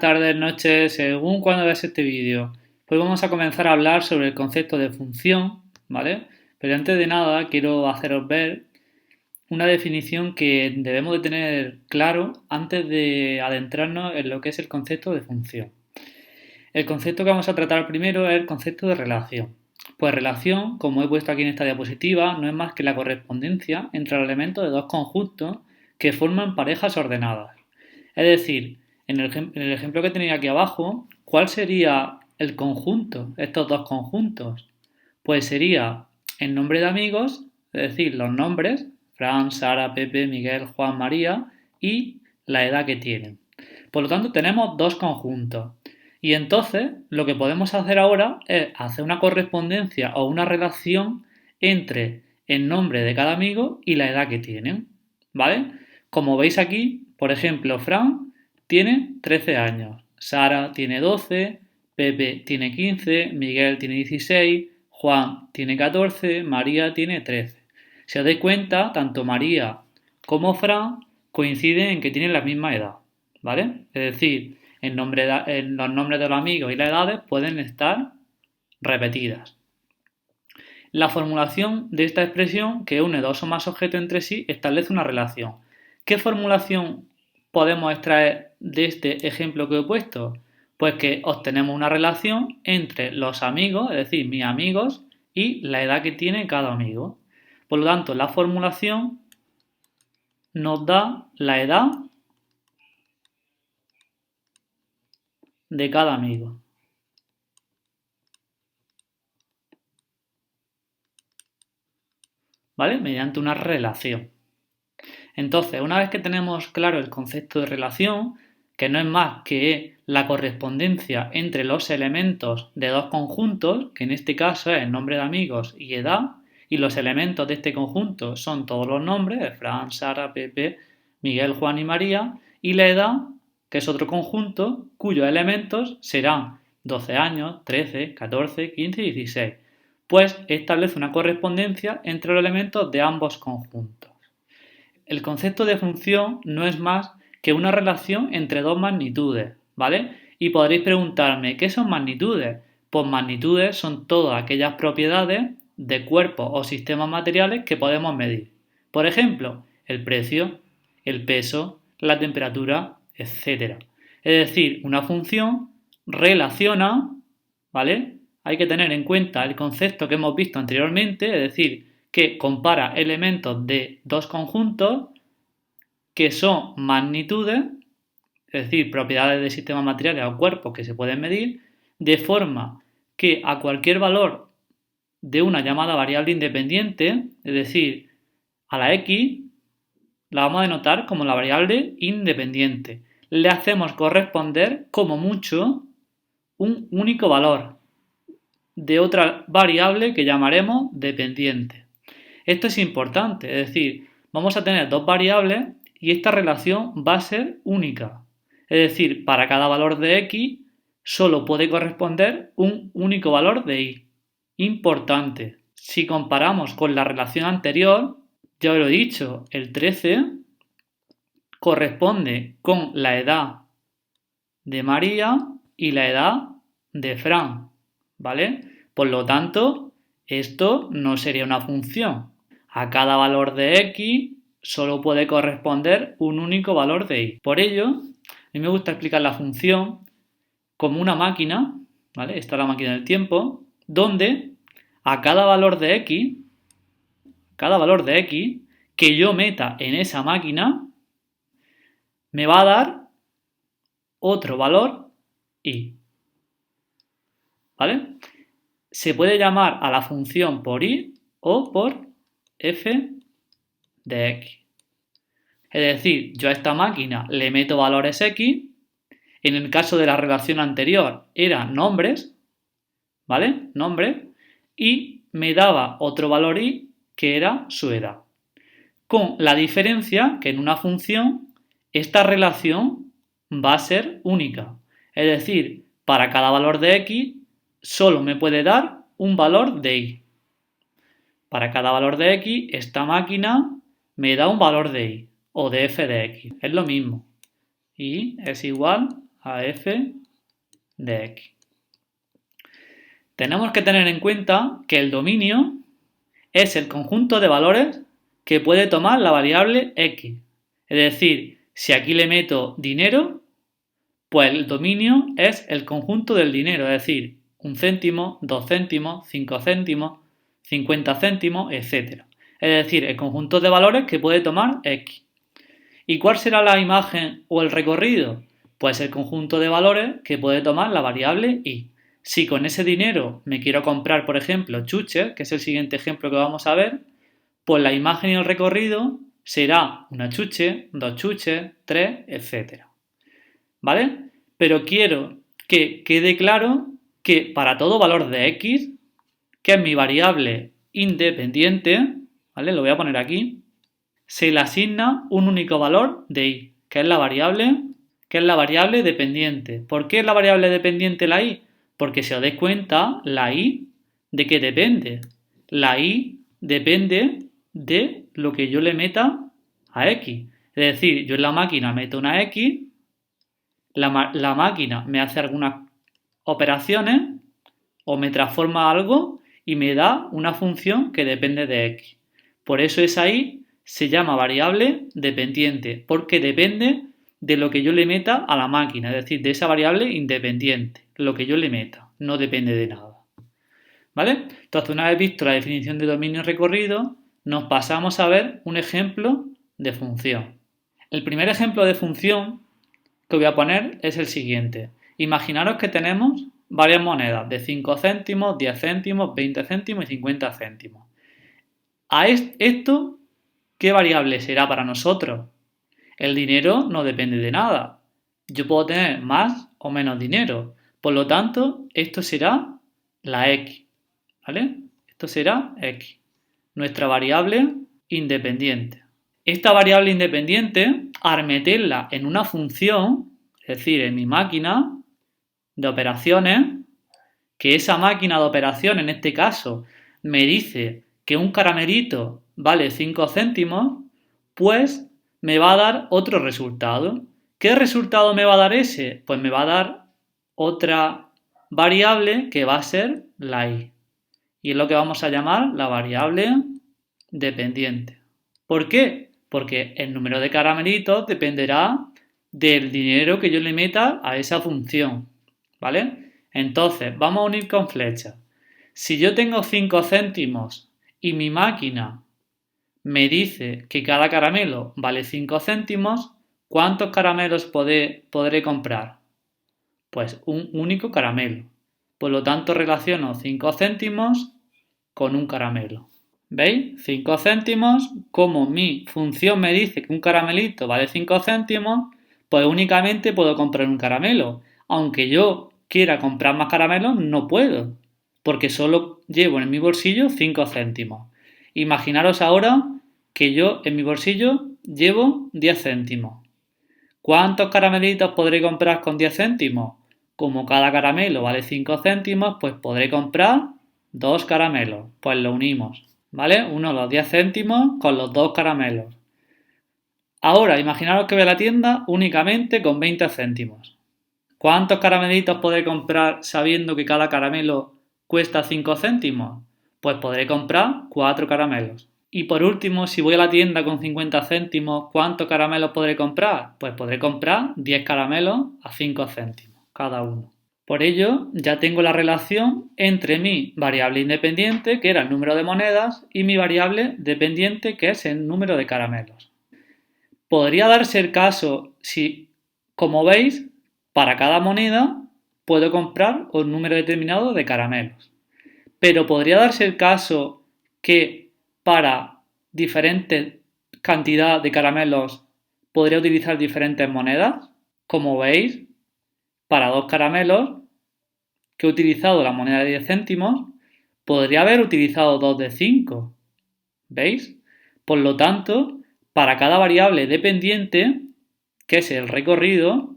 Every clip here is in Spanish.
tardes, noches, según cuando veas este vídeo. Pues vamos a comenzar a hablar sobre el concepto de función, ¿vale? Pero antes de nada quiero haceros ver una definición que debemos de tener claro antes de adentrarnos en lo que es el concepto de función. El concepto que vamos a tratar primero es el concepto de relación. Pues relación, como he puesto aquí en esta diapositiva, no es más que la correspondencia entre los elementos de dos conjuntos que forman parejas ordenadas. Es decir, en el ejemplo que tenéis aquí abajo, ¿cuál sería el conjunto, estos dos conjuntos? Pues sería el nombre de amigos, es decir, los nombres, Fran, Sara, Pepe, Miguel, Juan, María, y la edad que tienen. Por lo tanto, tenemos dos conjuntos. Y entonces, lo que podemos hacer ahora es hacer una correspondencia o una relación entre el nombre de cada amigo y la edad que tienen. ¿Vale? Como veis aquí, por ejemplo, Fran tiene 13 años, Sara tiene 12, Pepe tiene 15, Miguel tiene 16, Juan tiene 14, María tiene 13. Si os dais cuenta, tanto María como Fran coinciden en que tienen la misma edad, ¿vale? Es decir, en los nombres de los amigos y las edades pueden estar repetidas. La formulación de esta expresión, que une dos o más objetos entre sí, establece una relación. ¿Qué formulación podemos extraer de este ejemplo que he puesto? Pues que obtenemos una relación entre los amigos, es decir, mis amigos, y la edad que tiene cada amigo. Por lo tanto, la formulación nos da la edad de cada amigo. ¿Vale? Mediante una relación. Entonces, una vez que tenemos claro el concepto de relación, que no es más que la correspondencia entre los elementos de dos conjuntos, que en este caso es el nombre de amigos y edad, y los elementos de este conjunto son todos los nombres, Fran, Sara, Pepe, Miguel, Juan y María, y la edad, que es otro conjunto, cuyos elementos serán 12 años, 13, 14, 15 y 16. Pues establece una correspondencia entre los elementos de ambos conjuntos. El concepto de función no es más que una relación entre dos magnitudes, ¿vale? Y podréis preguntarme, ¿qué son magnitudes? Pues magnitudes son todas aquellas propiedades de cuerpos o sistemas materiales que podemos medir. Por ejemplo, el precio, el peso, la temperatura, etc. Es decir, una función relaciona, ¿vale? Hay que tener en cuenta el concepto que hemos visto anteriormente, es decir, que compara elementos de dos conjuntos que son magnitudes, es decir, propiedades de sistemas materiales o cuerpos que se pueden medir, de forma que a cualquier valor de una llamada variable independiente, es decir, a la x, la vamos a denotar como la variable independiente. Le hacemos corresponder como mucho un único valor de otra variable que llamaremos dependiente. Esto es importante, es decir, vamos a tener dos variables y esta relación va a ser única. Es decir, para cada valor de x solo puede corresponder un único valor de y. Importante. Si comparamos con la relación anterior, ya os lo he dicho, el 13 corresponde con la edad de María y la edad de Fran, ¿vale? Por lo tanto, esto no sería una función. A cada valor de x solo puede corresponder un único valor de y. Por ello, a mí me gusta explicar la función como una máquina, ¿vale? Esta es la máquina del tiempo, donde a cada valor de x que yo meta en esa máquina, me va a dar otro valor y. ¿Vale? Se puede llamar a la función por y o por f de x. Es decir, yo a esta máquina le meto valores x, en el caso de la relación anterior eran nombres, ¿vale? Nombres, y me daba otro valor y que era su edad. Con la diferencia que en una función esta relación va a ser única. Es decir, para cada valor de x solo me puede dar un valor de y. Para cada valor de x, esta máquina me da un valor de y o de f de x. Es lo mismo. Y es igual a f de x. Tenemos que tener en cuenta que el dominio es el conjunto de valores que puede tomar la variable x. Es decir, si aquí le meto dinero, pues el dominio es el conjunto del dinero, es decir, 1 céntimo, 2 céntimos, 5 céntimos, 50 céntimos, etc. Es decir, el conjunto de valores que puede tomar x. ¿Y cuál será la imagen o el recorrido? Pues el conjunto de valores que puede tomar la variable y. Si con ese dinero me quiero comprar, por ejemplo, chuches, que es el siguiente ejemplo que vamos a ver, pues la imagen y el recorrido será una chuche, dos chuches, tres, etc. ¿Vale? Pero quiero que quede claro que para todo valor de x, que es mi variable independiente, ¿vale? Lo voy a poner aquí, se le asigna un único valor de y, que es la variable dependiente. ¿Por qué es la variable dependiente la y? Porque si os dais cuenta, la y, ¿de qué depende? La y depende de lo que yo le meta a x. Es decir, yo en la máquina meto una x, la máquina me hace algunas operaciones o me transforma algo y me da una función que depende de x. Por eso esa y se llama variable dependiente, porque depende de lo que yo le meta a la máquina, es decir, de esa variable independiente, lo que yo le meta, no depende de nada. ¿Vale? Entonces, una vez visto la definición de dominio recorrido, nos pasamos a ver un ejemplo de función. El primer ejemplo de función que voy a poner es el siguiente. Imaginaros que tenemos varias monedas de 5 céntimos, 10 céntimos, 20 céntimos y 50 céntimos. A esto, ¿qué variable será para nosotros? El dinero no depende de nada. Yo puedo tener más o menos dinero. Por lo tanto, esto será la x. ¿Vale? Esto será x. Nuestra variable independiente. Esta variable independiente, al meterla en una función, es decir, en mi máquina de operaciones, que esa máquina de operaciones, en este caso, me dice que un caramelito vale 5 céntimos, pues me va a dar otro resultado. ¿Qué resultado me va a dar ese? Pues me va a dar otra variable que va a ser la y. Y es lo que vamos a llamar la variable dependiente. ¿Por qué? Porque el número de caramelitos dependerá del dinero que yo le meta a esa función. ¿Vale? Entonces, vamos a unir con flechas. Si yo tengo 5 céntimos y mi máquina me dice que cada caramelo vale 5 céntimos, ¿cuántos caramelos podré comprar? Pues un único caramelo. Por lo tanto, relaciono 5 céntimos con un caramelo. ¿Veis? 5 céntimos, como mi función me dice que un caramelito vale 5 céntimos, pues únicamente puedo comprar un caramelo. Aunque yo quiera comprar más caramelos, no puedo, porque solo llevo en mi bolsillo 5 céntimos. Imaginaros ahora que yo en mi bolsillo llevo 10 céntimos. ¿Cuántos caramelitos podré comprar con 10 céntimos? Como cada caramelo vale 5 céntimos, pues podré comprar 2 caramelos. Pues lo unimos, ¿vale? Uno los 10 céntimos con los 2 caramelos. Ahora, imaginaros que voy a la tienda únicamente con 20 céntimos. ¿Cuántos caramelitos podré comprar sabiendo que cada caramelo cuesta 5 céntimos? Pues podré comprar 4 caramelos. Y por último, si voy a la tienda con 50 céntimos, ¿cuántos caramelos podré comprar? Pues podré comprar 10 caramelos a 5 céntimos cada uno. Por ello, ya tengo la relación entre mi variable independiente, que era el número de monedas, y mi variable dependiente, que es el número de caramelos. Podría darse el caso si, como veis, para cada moneda puedo comprar un número determinado de caramelos. Pero podría darse el caso que para diferentes cantidades de caramelos podría utilizar diferentes monedas. Como veis, para 2 caramelos que he utilizado la moneda de 10 céntimos, podría haber utilizado 2 de 5. ¿Veis? Por lo tanto, para cada variable dependiente, que es el recorrido,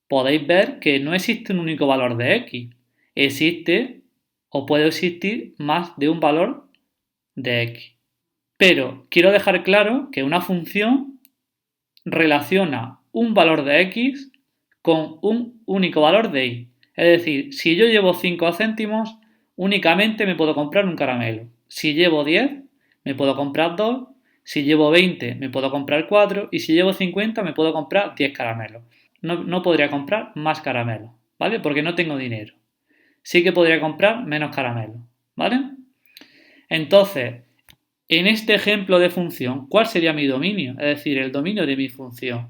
podéis ver que no existe un único valor de x. Existe o puede existir más de un valor de x. Pero quiero dejar claro que una función relaciona un valor de x con un único valor de i. Es decir, si yo llevo 5 céntimos, únicamente me puedo comprar un caramelo. Si llevo 10, me puedo comprar 2. Si llevo 20, me puedo comprar 4. Y si llevo 50, me puedo comprar 10 caramelos. No podría comprar más caramelos, ¿vale? Porque no tengo dinero. Sí que podría comprar menos caramelos, ¿vale? Entonces, en este ejemplo de función, ¿cuál sería mi dominio? Es decir, el dominio de mi función.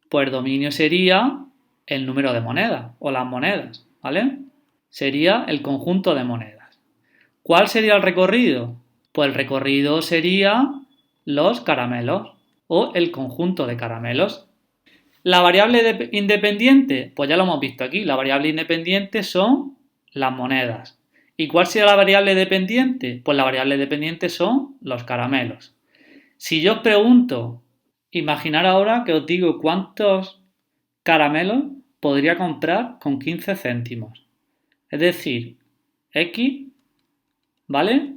Pues el dominio sería el número de monedas o las monedas, ¿vale? Sería el conjunto de monedas. ¿Cuál sería el recorrido? Pues el recorrido sería los caramelos o el conjunto de caramelos. La variable independiente, pues ya lo hemos visto aquí, la variable independiente son las monedas. ¿Y cuál sería la variable dependiente? Pues la variable dependiente son los caramelos. Si yo os pregunto, imaginar ahora que os digo cuántos caramelos podría comprar con 15 céntimos. Es decir, X vale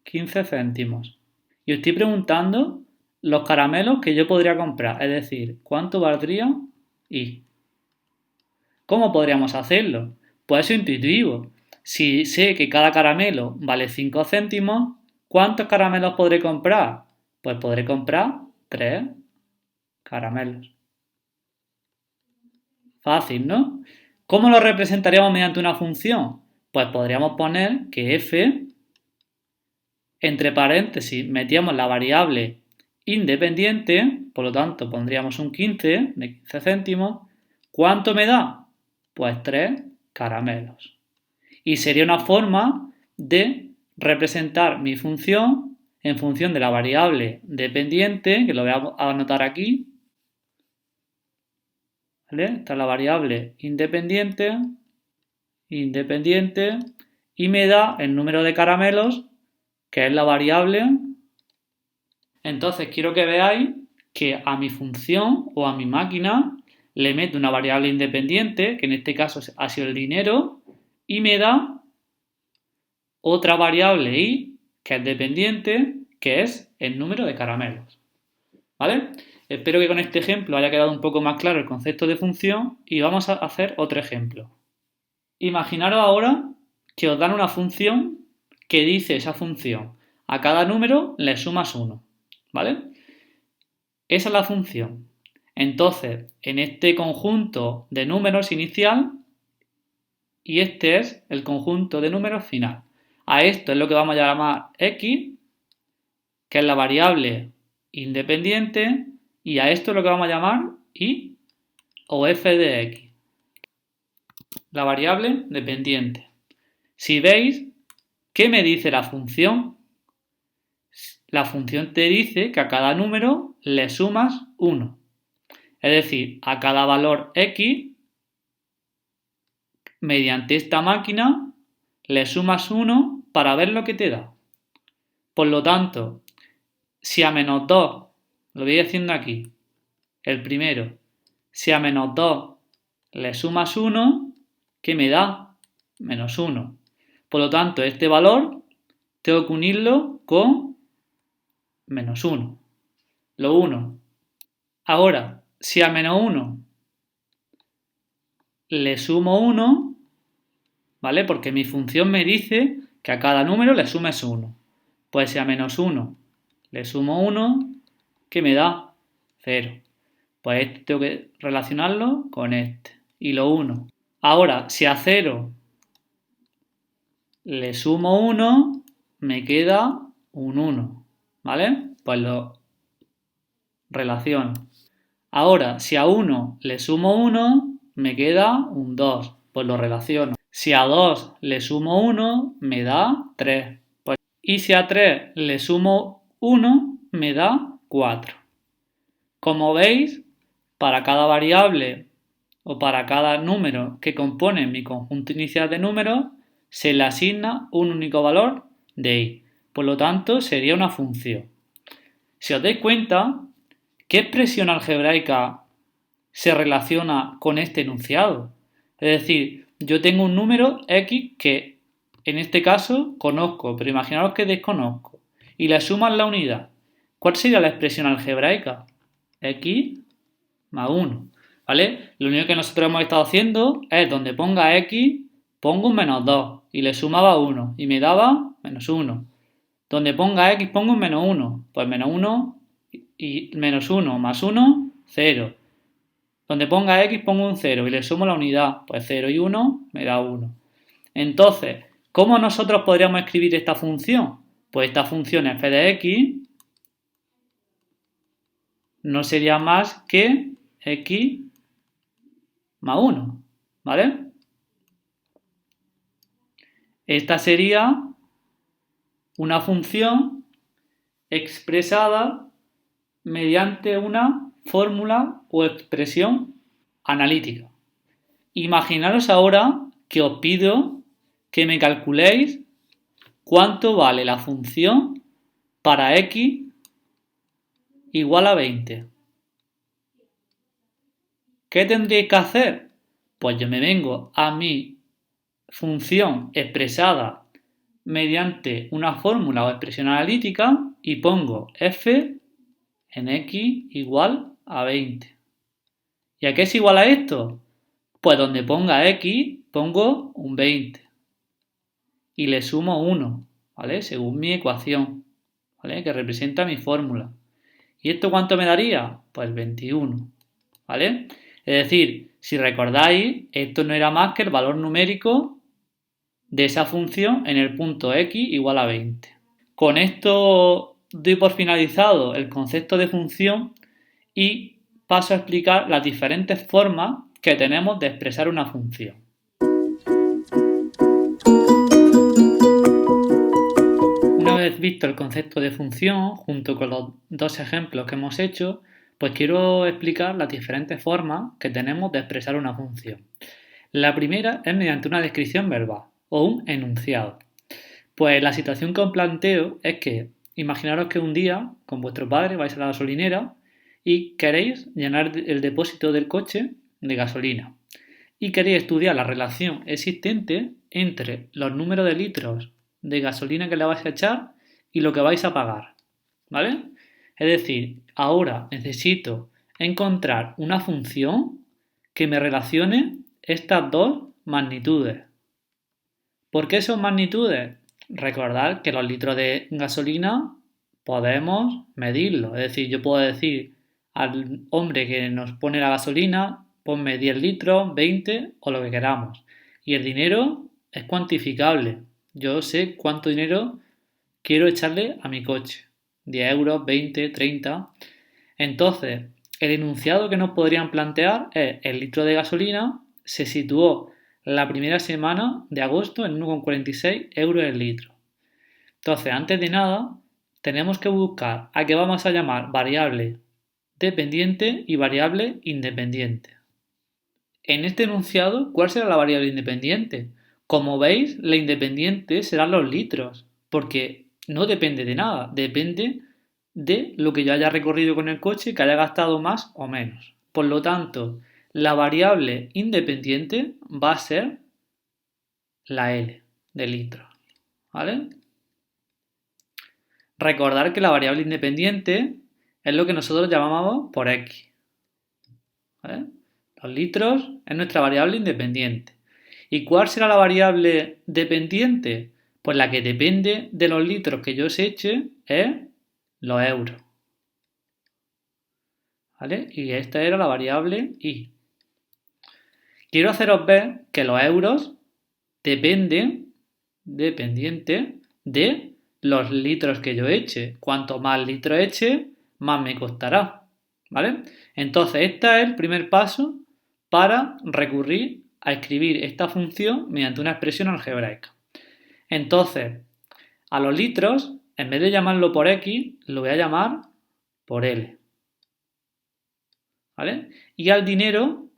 15 céntimos. Y os estoy preguntando los caramelos que yo podría comprar, es decir, ¿cuánto valdría Y? ¿Cómo podríamos hacerlo? Pues eso es intuitivo. Si sé que cada caramelo vale 5 céntimos, ¿cuántos caramelos podré comprar? Pues podré comprar 3 caramelos. Fácil, ¿no? ¿Cómo lo representaríamos mediante una función? Pues podríamos poner que f, entre paréntesis, metíamos la variable independiente, por lo tanto pondríamos un 15 de 15 céntimos. ¿Cuánto me da? Pues 3 caramelos. Y sería una forma de representar mi función en función de la variable dependiente, que lo voy a anotar aquí. ¿Vale? Esta es la variable independiente, y me da el número de caramelos, que es la variable. Entonces quiero que veáis que a mi función o a mi máquina le meto una variable independiente, que en este caso ha sido el dinero, y me da otra variable i, que es dependiente, que es el número de caramelos. ¿Vale? Espero que con este ejemplo haya quedado un poco más claro el concepto de función y vamos a hacer otro ejemplo. Imaginaros ahora que os dan una función que dice esa función: a cada número le sumas 1. ¿Vale? Esa es la función. Entonces, en este conjunto de números inicial, y este es el conjunto de números final. A esto es lo que vamos a llamar x, que es la variable independiente, y a esto es lo que vamos a llamar y o f de x, la variable dependiente. Si veis, ¿qué me dice la función? La función te dice que a cada número le sumas 1. Es decir, a cada valor x, mediante esta máquina, le sumas 1 para ver lo que te da. Por lo tanto, si a menos 2, lo voy haciendo aquí, el primero, si a menos 2 le sumas 1, ¿qué me da? Menos 1. Por lo tanto, este valor tengo que unirlo con menos 1. Lo 1. Ahora, si a menos 1 le sumo 1, ¿vale? Porque mi función me dice que a cada número le sumes 1. Pues si a menos 1 le sumo 1, ¿qué me da? 0. Pues este tengo que relacionarlo con este. Y lo 1. Ahora, si a 0 le sumo 1, me queda un 1. ¿Vale? Pues lo relaciono. Ahora, si a 1 le sumo 1, me queda un 2. Pues lo relaciono. Si a 2 le sumo 1, me da 3. Y si a 3 le sumo 1, me da 4. Como veis, para cada variable o para cada número que compone mi conjunto inicial de números, se le asigna un único valor de i. Por lo tanto, sería una función. Si os dais cuenta, ¿qué expresión algebraica se relaciona con este enunciado? Es decir, yo tengo un número x que en este caso conozco, pero imaginaos que desconozco, y le suman la unidad. ¿Cuál sería la expresión algebraica? X más 1. ¿vale? Lo único que nosotros hemos estado haciendo es donde ponga x, pongo un menos 2 y le sumaba 1 y me daba menos 1. Donde ponga x pongo un menos 1, pues menos 1 y menos 1 más 1, 0. Donde ponga x pongo un 0 y le sumo la unidad, pues 0 y 1 me da 1. Entonces, ¿cómo nosotros podríamos escribir esta función? Pues esta función f de x no sería más que x más 1, ¿vale? Esta sería una función expresada mediante una fórmula o expresión analítica. Imaginaros ahora que os pido que me calculéis cuánto vale la función para x igual a 20. ¿Qué tendréis que hacer? Pues yo me vengo a mi función expresada mediante una fórmula o expresión analítica y pongo f en x igual a 20. ¿Y a qué es igual a esto? Pues donde ponga x pongo un 20 y le sumo 1, ¿vale? Según mi ecuación, ¿vale? Que representa mi fórmula. ¿Y esto cuánto me daría? Pues 21, ¿vale? Es decir, si recordáis, esto no era más que el valor numérico de esa función en el punto x igual a 20. Con esto doy por finalizado el concepto de función y paso a explicar las diferentes formas que tenemos de expresar una función. Una vez visto el concepto de función, junto con los dos ejemplos que hemos hecho, pues quiero explicar las diferentes formas que tenemos de expresar una función. La primera es mediante una descripción verbal o un enunciado. Pues la situación que os planteo es que imaginaros que un día con vuestro padre vais a la gasolinera y queréis llenar el depósito del coche de gasolina y queréis estudiar la relación existente entre los números de litros de gasolina que le vais a echar y lo que vais a pagar, ¿vale? Es decir, ahora necesito encontrar una función que me relacione estas dos magnitudes. ¿Por qué son magnitudes? Recordad que los litros de gasolina podemos medirlos. Es decir, yo puedo decir al hombre que nos pone la gasolina, ponme 10 litros, 20 o lo que queramos. Y el dinero es cuantificable. Yo sé cuánto dinero quiero echarle a mi coche. 10 euros, 20, 30. Entonces, el enunciado que nos podrían plantear es el litro de gasolina se situó la primera semana de agosto en 1,46 euros el litro. Entonces, antes de nada, tenemos que buscar a qué vamos a llamar variable dependiente y variable independiente. En este enunciado, ¿cuál será la variable independiente? Como veis, la independiente serán los litros, porque no depende de nada, depende de lo que yo haya recorrido con el coche, que haya gastado más o menos. Por lo tanto, la variable independiente va a ser la L de litros, ¿vale? Recordar que la variable independiente es lo que nosotros llamamos por X, ¿vale? Los litros es nuestra variable independiente. ¿Y cuál será la variable dependiente? Pues la que depende de los litros que yo os eche es los euros, ¿vale? Y esta era la variable Y. Quiero haceros ver que los euros dependen, dependiente de los litros que yo eche. Cuanto más litros eche, más me costará, ¿vale? Entonces, este es el primer paso para recurrir a escribir esta función mediante una expresión algebraica. Entonces, a los litros, en vez de llamarlo por X, lo voy a llamar por L, ¿vale? Y al dinero,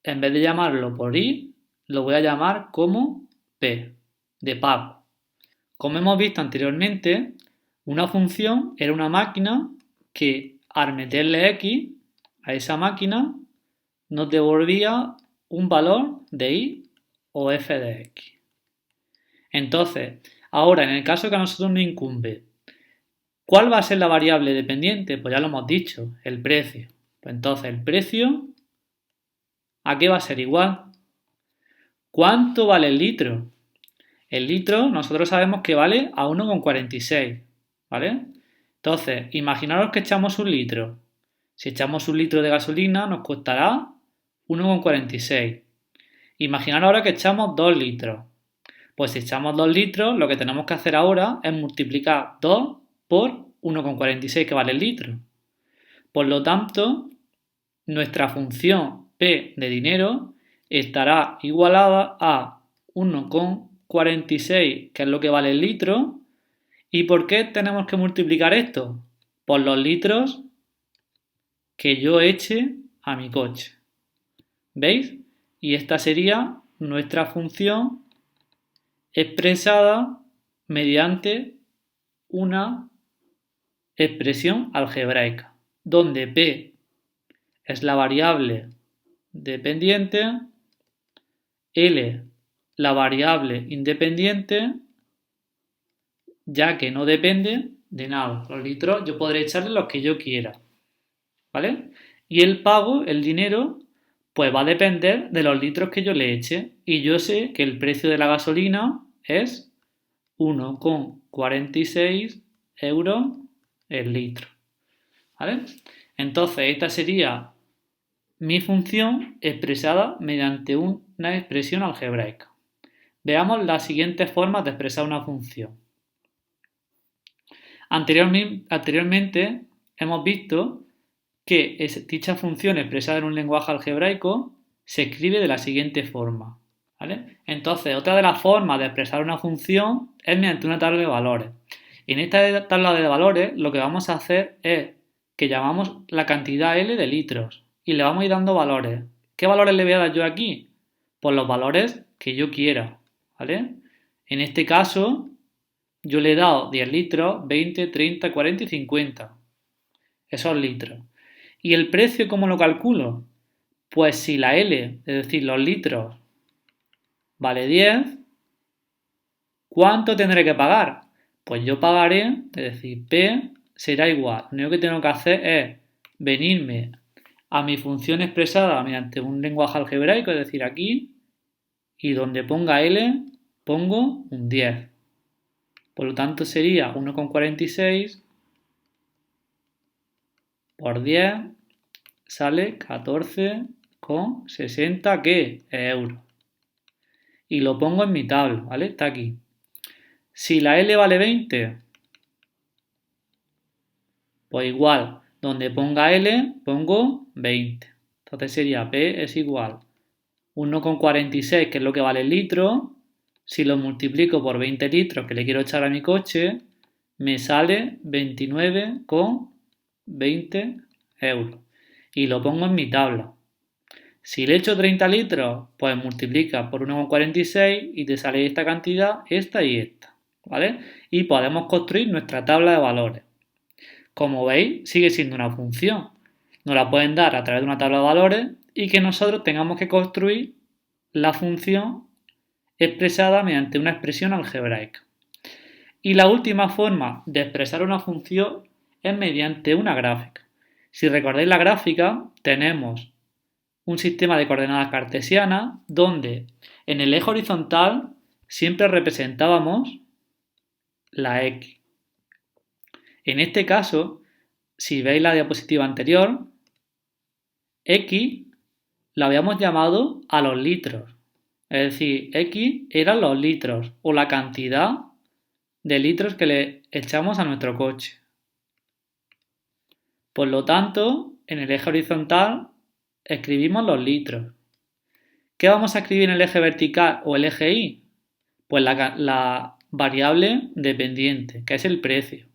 en vez de llamarlo por Y, lo voy a llamar como P, de pago. Como hemos visto anteriormente, una función era una máquina que al meterle X a esa máquina nos devolvía un valor de Y o f de X. Entonces, ahora en el caso que a nosotros nos incumbe, ¿cuál va a ser la variable dependiente? Pues ya lo hemos dicho, el precio. Pues entonces el precio ¿A qué va a ser igual? ¿Cuánto vale el litro? El litro nosotros sabemos que vale a 1,46, ¿vale? Entonces, imaginaros que echamos un litro. Si echamos un litro de gasolina nos costará 1,46. Imaginaros ahora que echamos 2 litros. Pues si echamos 2 litros, lo que tenemos que hacer ahora es multiplicar 2 por 1,46 que vale el litro. Por lo tanto, nuestra función P de dinero estará igualada a 1,46, que es lo que vale el litro. ¿Y por qué tenemos que multiplicar esto? Por los litros que yo eche a mi coche. ¿Veis? Y esta sería nuestra función expresada mediante una expresión algebraica, donde P es la variable dependiente, L la variable independiente, ya que no depende de nada. Los litros yo podré echarle los que yo quiera, ¿vale? Y el pago, el dinero, pues va a depender de los litros que yo le eche. Y yo sé que el precio de la gasolina es 1,46 euros el litro, ¿vale? Entonces esta sería mi función expresada mediante una expresión algebraica. Veamos las siguientes formas de expresar una función. Anteriormente hemos visto que dicha función expresada en un lenguaje algebraico se escribe de la siguiente forma, ¿vale? Entonces, otra de las formas de expresar una función es mediante una tabla de valores. En esta tabla de valores lo que vamos a hacer es que llamamos la cantidad L de litros y le vamos a ir dando valores. ¿Qué valores le voy a dar yo aquí? Pues los valores que yo quiera, ¿vale? En este caso, yo le he dado 10 litros, 20, 30, 40 y 50. Esos litros. ¿Y el precio cómo lo calculo? Pues si la L, es decir, los litros, vale 10, ¿cuánto tendré que pagar? Pues yo pagaré, es decir, P será igual. Lo único que tengo que hacer es venirme a mi función expresada mediante un lenguaje algebraico, es decir, aquí, y donde ponga L, pongo un 10. Por lo tanto sería 1,46 por 10 sale 14,60 ¿qué? Euros. Y lo pongo en mi tabla, ¿vale? Está aquí. Si la L vale 20, pues igual, donde ponga L, pongo 20. Entonces sería P es igual 1,46, que es lo que vale el litro. Si lo multiplico por 20 litros que le quiero echar a mi coche, me sale 29,20 euros. Y lo pongo en mi tabla. Si le echo 30 litros, pues multiplica por 1,46 y te sale esta cantidad, esta y esta, ¿vale? Y podemos construir nuestra tabla de valores. Como veis, sigue siendo una función. Nos la pueden dar a través de una tabla de valores y que nosotros tengamos que construir la función expresada mediante una expresión algebraica. Y la última forma de expresar una función es mediante una gráfica. Si recordáis la gráfica, tenemos un sistema de coordenadas cartesianas donde en el eje horizontal siempre representábamos la X. En este caso, si veis la diapositiva anterior, X la habíamos llamado a los litros. Es decir, X eran los litros o la cantidad de litros que le echamos a nuestro coche. Por lo tanto, en el eje horizontal escribimos los litros. ¿Qué vamos a escribir en el eje vertical o el eje Y? Pues la variable dependiente, que es el precio.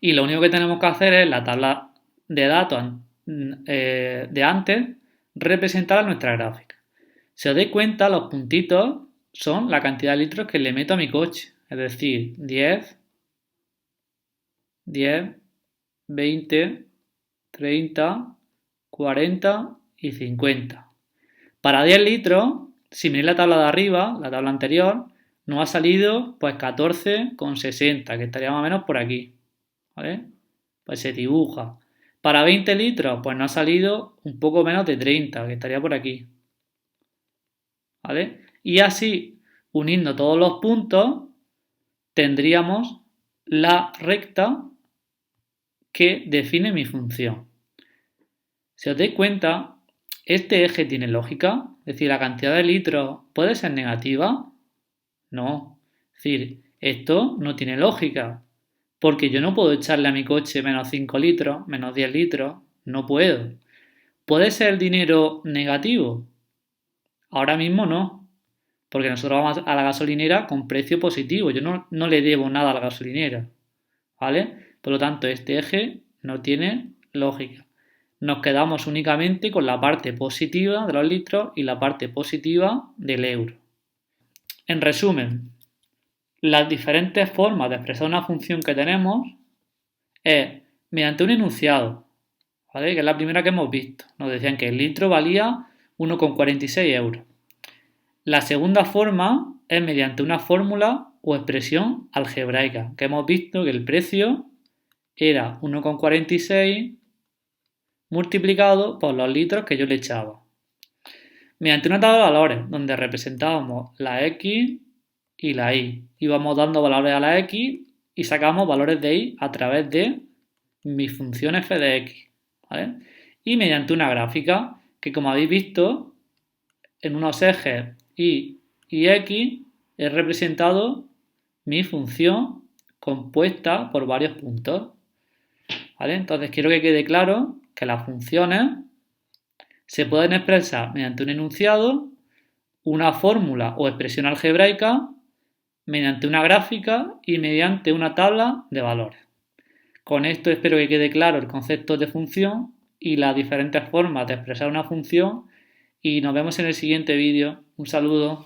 Y lo único que tenemos que hacer es la tabla de datos de antes representar a nuestra gráfica. Si os dais cuenta, los puntitos son la cantidad de litros que le meto a mi coche. Es decir, 10, 10, 20, 30, 40 y 50. Para 10 litros, si miráis la tabla de arriba, la tabla anterior, nos ha salido pues 14,60, que estaría más o menos por aquí, ¿vale? Pues se dibuja. Para 20 litros, pues nos ha salido un poco menos de 30, que estaría por aquí. ¿Vale? Y así, uniendo todos los puntos, tendríamos la recta que define mi función. Si os dais cuenta, este eje tiene lógica, es decir, la cantidad de litros puede ser negativa. No, es decir, esto no tiene lógica, porque yo no puedo echarle a mi coche menos 5 litros, menos 10 litros, no puedo. ¿Puede ser el dinero negativo? Ahora mismo no, porque nosotros vamos a la gasolinera con precio positivo, yo no le debo nada a la gasolinera, ¿vale? Por lo tanto, este eje no tiene lógica. Nos quedamos únicamente con la parte positiva de los litros y la parte positiva del euro. En resumen, las diferentes formas de expresar una función que tenemos es mediante un enunciado, ¿vale? Que es la primera que hemos visto. Nos decían que el litro valía 1,46 euros. La segunda forma es mediante una fórmula o expresión algebraica, que hemos visto que el precio era 1,46 multiplicado por los litros que yo le echaba. Mediante una tabla de valores, donde representábamos la X y la Y. Íbamos dando valores a la X y sacamos valores de Y a través de mi función f de X. ¿Vale? Y mediante una gráfica, que como habéis visto, en unos ejes Y y X he representado mi función compuesta por varios puntos. ¿Vale? Entonces quiero que quede claro que las funciones se pueden expresar mediante un enunciado, una fórmula o expresión algebraica, mediante una gráfica y mediante una tabla de valores. Con esto espero que quede claro el concepto de función y las diferentes formas de expresar una función y nos vemos en el siguiente vídeo. Un saludo.